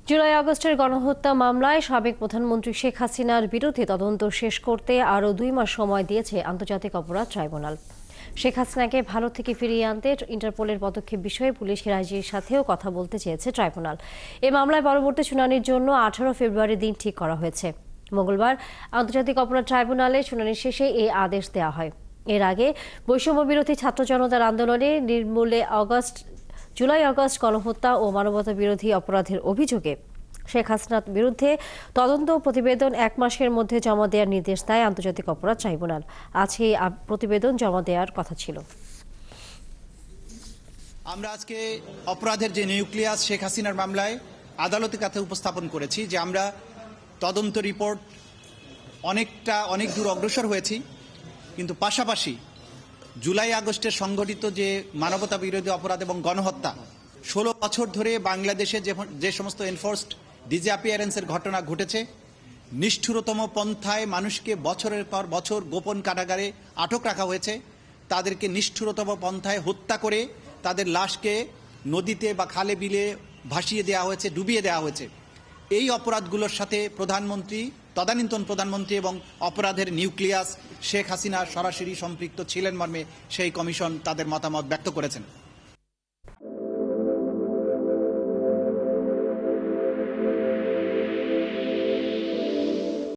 জুলাই আগস্টের গণহত্যা মামলায় সাবেক প্রধানমন্ত্রী শেখ হাসিনার বিরুদ্ধে তদন্ত শেষ করতে আরও 2 মাস সময় দিয়েছে আন্তর্জাতিক অপরাধ ট্রাইব্যুনাল। শেখ হাসিনাকে ভারত থেকে ফিরিয়ে আনতে ইন্টারপোলের পদক্ষেপ বিষয়ে পুলিশ রাজির সাথেও কথা বলতে চেয়েছে ট্রাইব্যুনাল। এই মামলায় পরবর্তী শুনানির জন্য 18 ফেব্রুয়ারি দিন ঠিক করা হয়েছে। মঙ্গলবার আন্তর্জাতিক অপরাধ ট্রাইব্যুনালে শুনানি শেষে এই আদেশ দেওয়া হয়। এর আগে বৈষম্য বিরোধী ছাত্র জনতার আন্দোলনে নির্মূলে জুলাই আগস্ট গণহত্যা ও মানবতা বিরোধী অপরাধের অভিযোগে শেখ হাসিনার বিরুদ্ধে তদন্ত প্রতিবেদন 1 মাসের মধ্যে জমা দেওয়ার নির্দেশ দেয় আন্তর্জাতিক অপরাধ ট্রাইব্যুনাল। আজ এই প্রতিবেদন জমা দেওয়ার কথা ছিল। আমরা আজকে অপরাধের যে নিউক্লিয়াস শেখ হাসিনার মামলায় আদালতের কাছে উপস্থাপন করেছি যে আমরা তদন্ত রিপোর্ট অনেক দূর অগ্রসর হয়েছি, কিন্তু পাশাপাশি জুলাই আগস্টের সংঘটিত যে মানবতা বিরোধী অপরাধ এবং গণহত্যা 16 বছর ধরে বাংলাদেশে যে সমস্ত এনফোর্সড ডিসঅ্যাপিয়ারেন্সের ঘটনা ঘটেছে, নিষ্ঠুরতম পন্থায় মানুষকে বছরের পর বছর গোপন কারাগারে আটক রাখা হয়েছে, তাদেরকে নিষ্ঠুরতম পন্থায় হত্যা করে তাদের লাশকে নদীতে বা খালে বিলে ভাসিয়ে দেওয়া হয়েছে, ডুবিয়ে দেওয়া হয়েছে। এই অপরাধগুলোর সাথে তদানীন্তন প্রধানমন্ত্রী এবং অপরাধের নিউক্লিয়াস শেখ হাসিনা সরাসরি সম্পৃক্ত ছিলেন মর্মে সেই কমিশন তাদের মতামত ব্যক্ত করেছেন।